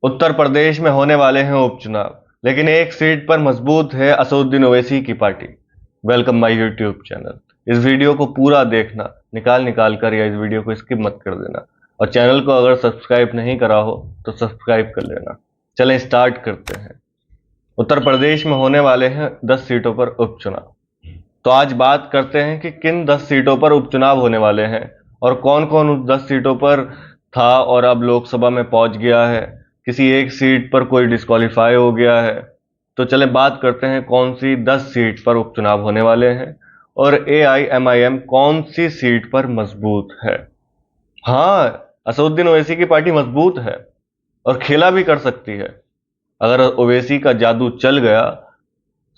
उत्तर प्रदेश में होने वाले हैं उपचुनाव, लेकिन एक सीट पर मजबूत है असदुद्दीन ओवैसी की party. Welcome my YouTube channel. इस वीडियो को पूरा देखना, निकाल निकाल कर, या इस वीडियो को स्किप मत कर देना। और चैनल को अगर सब्सक्राइब नहीं करा हो तो सब्सक्राइब कर लेना। चलें स्टार्ट करते हैं। उत्तर प्रदेश में होने वाले हैं 10 सीटों पर उपचुनाव। तो आज बात करते हैं कि किन 10 सीटों पर उपचुनाव होने वाले हैं और कौन कौन उस 10 सीटों पर था और अब लोकसभा में पहुंच गया है। किसी एक सीट पर कोई डिस्क्वालीफाई हो गया है। तो चले बात करते हैं कौन सी 10 सीट पर उपचुनाव होने वाले हैं और AIMIM कौन सी सीट पर मजबूत है। हाँ, असदुद्दीन ओवैसी की पार्टी मजबूत है और खेला भी कर सकती है। अगर ओवैसी का जादू चल गया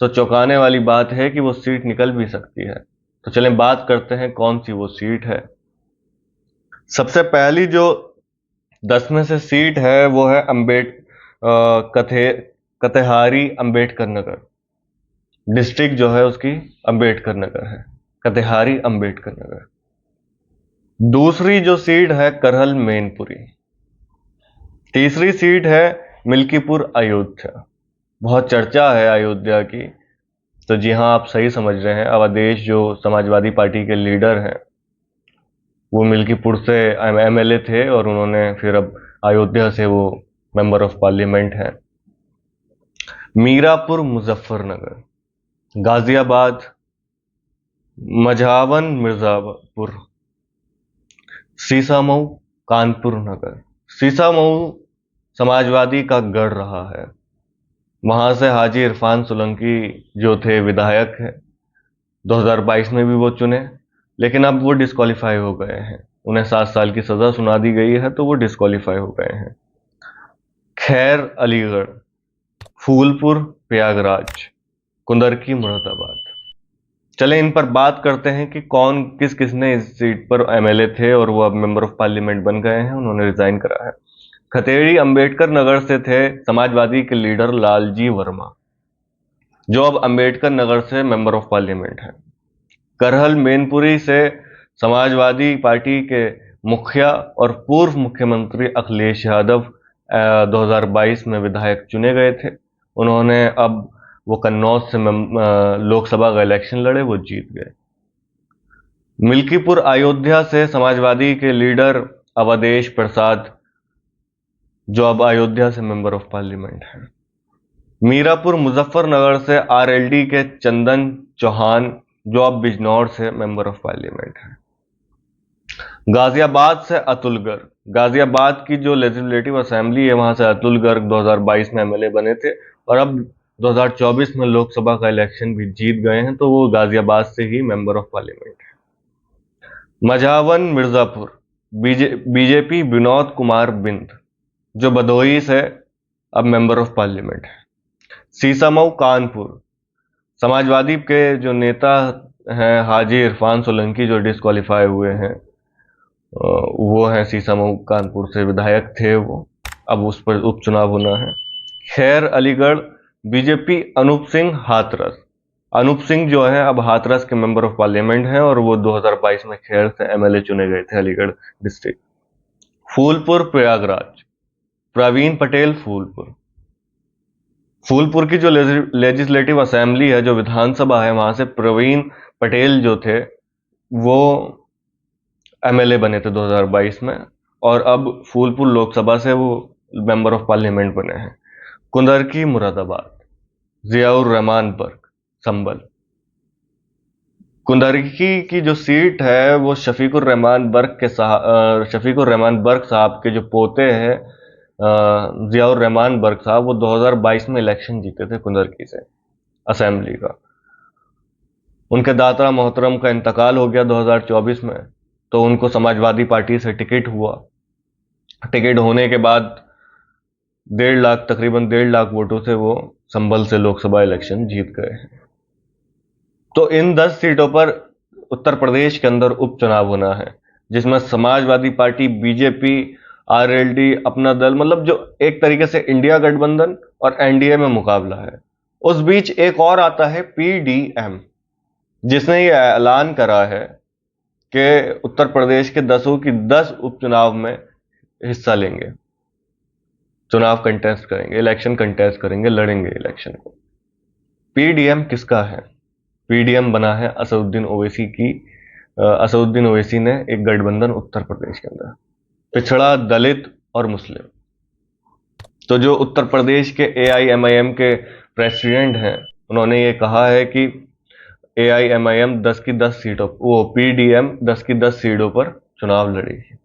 तो चौंकाने वाली बात है कि वो सीट निकल भी सकती है। तो चलें बात करते हैं कौन सी वो सीट है। सबसे पहली जो 10 में से सीट है वो है कतेहारी अंबेडकर नगर। डिस्ट्रिक्ट जो है उसकी अंबेडकर नगर है, कतेहारी अंबेडकर नगर। दूसरी जो सीट है करहल मैनपुरी। तीसरी सीट है मिल्कीपुर अयोध्या। बहुत चर्चा है अयोध्या की। तो जी हाँ, आप सही समझ रहे हैं। अवधेश जो समाजवादी पार्टी के लीडर हैं वो मिल्कीपुर से MLA थे और उन्होंने फिर अब अयोध्या से वो मेंबर ऑफ पार्लियामेंट हैं। मीरापुर मुजफ्फरनगर, गाजियाबाद, मझावन मिर्जापुर, सीसामऊ कानपुर नगर। सीसामऊ समाजवादी का गढ़ रहा है। वहां से हाजी इरफान सोलंकी जो थे विधायक हैं, 2022 में भी वो चुने, लेकिन अब वो डिस्क्वालीफाई हो गए हैं। उन्हें 7 साल की सजा सुना दी गई है तो वो डिस्क्वालीफाई हो गए हैं। खैर अलीगढ़, फूलपुर प्रयागराज, कुंदरकी मुरादाबाद। चलें इन पर बात करते हैं कि कौन किस किसने इस सीट पर MLA थे और वो अब मेंबर ऑफ पार्लियामेंट बन गए हैं, उन्होंने रिजाइन करा है। खतेड़ी अंबेडकर नगर से थे समाजवादी के लीडर लालजी वर्मा, जो अब अंबेडकर नगर से मेंबर ऑफ पार्लियामेंट है। करहल मैनपुरी से समाजवादी पार्टी के मुखिया और पूर्व मुख्यमंत्री अखिलेश यादव 2022 में विधायक चुने गए थे। उन्होंने अब वो कन्नौज से लोकसभा का इलेक्शन लड़े, वो जीत गए। मिल्कीपुर अयोध्या से समाजवादी के लीडर अवधेश प्रसाद, जो अब अयोध्या से मेंबर ऑफ पार्लियामेंट है। मीरापुर मुजफ्फरनगर से RLD के चंदन चौहान, जो अब बिजनौर से मेंबर ऑफ पार्लियामेंट है। गाजियाबाद से अतुल गर्ग, गाजियाबाद की जो लेजिस्लेटिव असेंबली है वहां से अतुल गर्ग 2022 में MLA बने थे और अब 2024 में लोकसभा का इलेक्शन भी जीत गए हैं, तो वो गाजियाबाद से ही मेंबर ऑफ पार्लियामेंट है। मझावन मिर्जापुर, बीजेपी विनोद कुमार बिंद, जो भदोही से अब मेंबर ऑफ पार्लियामेंट है। सीसामऊ कानपुर, समाजवादी के जो नेता हैं हाजी इरफान सोलंकी, जो डिस्क्वालीफाई हुए हैं, वो हैं सीसामऊ कानपुर से, विधायक थे वो, अब उस पर उपचुनाव होना है। खैर अलीगढ़, बीजेपी अनूप सिंह हाथरस, अनूप सिंह जो है अब हाथरस के मेंबर ऑफ पार्लियामेंट हैं और वो 2022 में खैर से MLA चुने गए थे अलीगढ़ डिस्ट्रिक्ट। फूलपुर प्रयागराज, प्रवीण पटेल फूलपुर, फूलपुर की जो लेजिस्लेटिव असेंबली है, जो विधानसभा है, वहां से प्रवीण पटेल जो थे वो MLA बने थे 2022 में और अब फूलपुर लोकसभा से वो मेंबर ऑफ पार्लियामेंट बने हैं। कुंदरकी मुरादाबाद, जियाउर रहमान बर्ग संभल। कुंदरकी की जो सीट है वो शफीकुर रहमान बर्ग साहब के जो पोते हैं जियाउर रहमान बर्ग साहब, वो 2022 में इलेक्शन जीते थे कुंदरकी से असेंबली का। उनके दाता मोहतरम का इंतकाल हो गया 2024 में, तो उनको समाजवादी पार्टी से टिकट हुआ। टिकट होने के बाद 1.5 लाख, तकरीबन 1.5 लाख वोटों से वो संभल से लोकसभा इलेक्शन जीत गए हैं। तो इन 10 सीटों पर उत्तर प्रदेश के अंदर उपचुनाव होना है, जिसमें समाजवादी पार्टी, बीजेपी, RLD, अपना दल, मतलब जो एक तरीके से इंडिया गठबंधन और NDA में मुकाबला है। उस बीच एक और आता है PDM, जिसने ये ऐलान करा है कि उत्तर प्रदेश के 10 की 10 उपचुनाव में हिस्सा लेंगे। चुनाव कंटेस्ट करेंगे, इलेक्शन कंटेस्ट करेंगे, लड़ेंगे इलेक्शन को। पीडीएम किसका है? पीडीएम बना है असदुद्दीन ओवैसी की। असदुद्दीन ओवैसी ने एक गठबंधन उत्तर प्रदेश के अंदर, पिछड़ा, दलित और मुस्लिम। तो जो उत्तर प्रदेश के एआईएमआईएम के प्रेसिडेंट हैं, उन्होंने ये कहा है कि एआईएमआईएम 10 की 10 सीटों, वो पीडीएम 10 की 10 सीटों पर चुनाव लड़ेगी।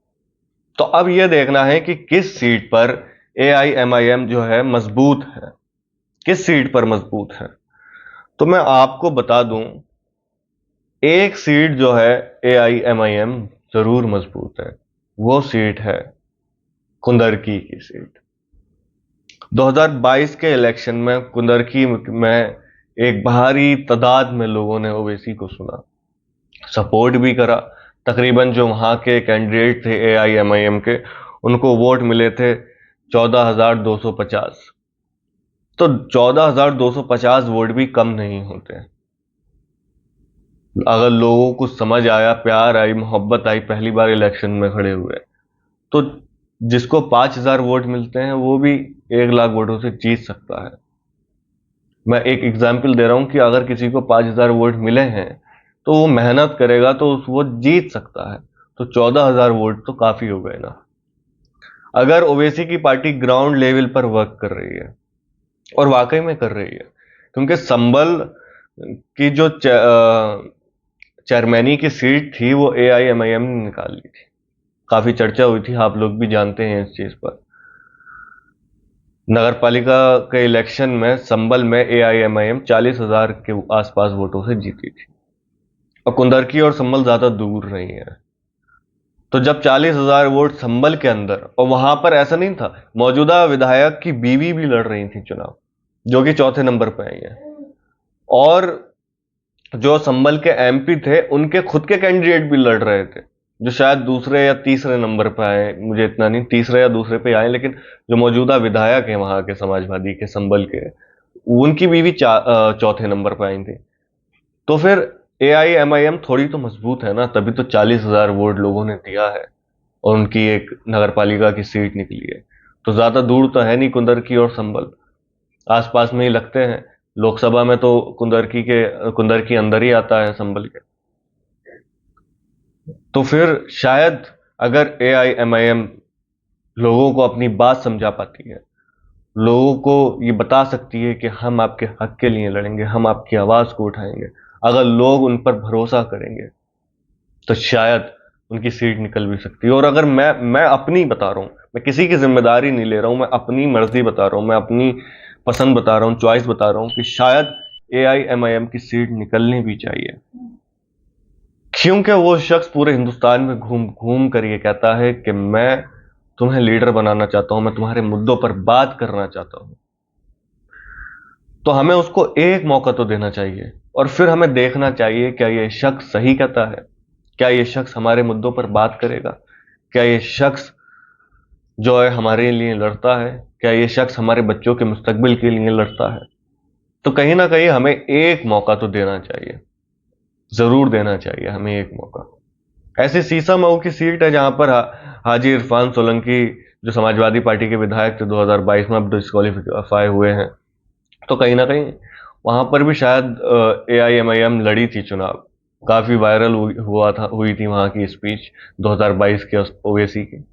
तो अब यह देखना है कि किस सीट पर एआईएमआईएम जो है मजबूत है, किस सीट पर मजबूत है। तो मैं आपको बता दूं, एक सीट जो है एआईएमआईएम जरूर मजबूत है, वो सीट है कुंदरकी की सीट। 2022 के इलेक्शन में कुंदरकी में एक भारी तादाद में लोगों ने ओवैसी को सुना, सपोर्ट भी करा। तकरीबन जो वहां के कैंडिडेट थे एआईएमआईएम के, उनको वोट मिले थे 14,250। तो 14,250 वोट भी कम नहीं होते। अगर लोगों को समझ आया, प्यार आई, मोहब्बत आई, पहली बार इलेक्शन में खड़े हुए, तो जिसको 5,000 वोट मिलते हैं वो भी 1 लाख वोटों से जीत सकता है। मैं एक एग्जाम्पल दे रहा हूं कि अगर किसी को 5,000 वोट मिले हैं तो वो मेहनत करेगा तो वो जीत सकता है। तो 14,000 वोट तो काफी हो गए ना। अगर ओवैसी की पार्टी ग्राउंड लेवल पर वर्क कर रही है, और वाकई में कर रही है, क्योंकि संभल की जो चेयरमैनी की सीट थी वो एआईएमआईएम ने निकाल ली थी, काफी चर्चा हुई थी, आप लोग भी जानते हैं इस चीज पर। नगर पालिका के इलेक्शन में संभल में एआईएमआईएम 40,000 के आसपास वोटों से जीती थी, और कुंदरकी और संभल ज्यादा दूर नहीं है। तो जब 40,000 वोट संभल के अंदर, और वहां पर ऐसा नहीं था, मौजूदा विधायक की बीवी भी लड़ रही थी चुनाव, जो कि चौथे नंबर पर आई है, और जो संभल के एमपी थे उनके खुद के कैंडिडेट भी लड़ रहे थे, जो शायद दूसरे या तीसरे नंबर पर आए, मुझे इतना नहीं, तीसरे या दूसरे पे आए, लेकिन जो मौजूदा विधायक है वहां के समाजवादी के संभल के, उनकी बीवी चौथे नंबर पर आई थी। तो फिर एआईएमआईएम थोड़ी तो मजबूत है ना, तभी तो 40,000 वोट लोगों ने दिया है और उनकी एक नगर पालिका की सीट निकली है। तो ज्यादा दूर तो है नहीं कुंदरकी और संभल, आसपास में ही लगते हैं। लोकसभा में तो कुंदरकी अंदर ही आता है संभल के। तो फिर शायद अगर एआईएमआईएम लोगों को अपनी बात समझा पाती है, लोगों को ये बता सकती है कि हम आपके हक के लिए लड़ेंगे, हम आपकी आवाज को उठाएंगे, अगर लोग उन पर भरोसा करेंगे, तो शायद उनकी सीट निकल भी सकती है। और अगर मैं अपनी बता रहा हूं, मैं किसी की जिम्मेदारी नहीं ले रहा हूं, मैं अपनी मर्जी बता रहा हूं, मैं अपनी पसंद बता रहा हूं, चॉइस बता रहा हूं कि शायद एआईएमआईएम की सीट निकलनी भी चाहिए, क्योंकि वो शख्स पूरे हिंदुस्तान में घूम घूम कर ये कहता है कि मैं तुम्हें लीडर बनाना चाहता हूं, मैं तुम्हारे मुद्दों पर बात करना चाहता हूं। तो हमें उसको एक मौका तो देना चाहिए, और फिर हमें देखना चाहिए क्या ये शख्स सही कहता है, क्या ये शख्स हमारे मुद्दों पर बात करेगा, क्या ये शख्स जो है हमारे लिए लड़ता है, क्या ये शख्स हमारे बच्चों के मुस्तकबिल के लिए लड़ता है। तो कहीं ना कहीं हमें एक मौका तो देना चाहिए, जरूर देना चाहिए हमें एक मौका। ऐसे सीसा मऊ की सीट है जहां पर हाजी इरफान सोलंकी, जो समाजवादी पार्टी के विधायक थे 2022 में, अब डिस्क्वालीफाई हुए हैं। तो कहीं ना कहीं वहां पर भी शायद एआईएमआईएम लड़ी थी चुनाव, काफी वायरल हुई थी वहां की स्पीच 2022 के ओवैसी की।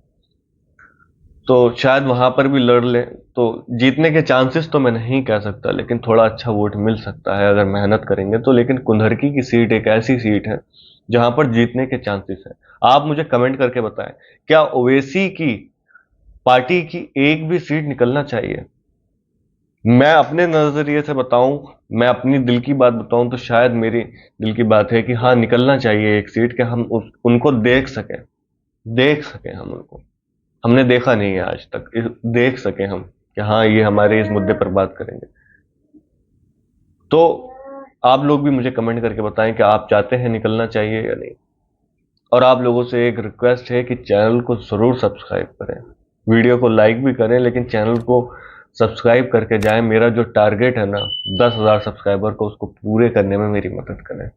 तो शायद वहां पर भी लड़ ले, तो जीतने के चांसेस तो मैं नहीं कह सकता, लेकिन थोड़ा अच्छा वोट मिल सकता है अगर मेहनत करेंगे तो। लेकिन कुंदरकी की सीट एक ऐसी सीट है जहां पर जीतने के चांसेस हैं। आप मुझे कमेंट करके बताएं, क्या ओवैसी की पार्टी की एक भी सीट निकलना चाहिए? मैं अपने नजरिए से बताऊं, मैं अपनी दिल की बात बताऊं, तो शायद मेरी दिल की बात है कि हाँ, निकलना चाहिए एक सीट, कि हम उनको देख सकें हम उनको। हमने देखा नहीं है आज तक, देख सके हम कि हाँ, ये हमारे इस मुद्दे पर बात करेंगे। तो आप लोग भी मुझे कमेंट करके बताएं कि आप चाहते हैं निकलना चाहिए या नहीं। और आप लोगों से एक रिक्वेस्ट है कि चैनल को जरूर सब्सक्राइब करें, वीडियो को लाइक भी करें, लेकिन चैनल को सब्सक्राइब करके जाएं। मेरा जो टारगेट है ना 10,000 सब्सक्राइबर को, उसको पूरे करने में मेरी मदद करें।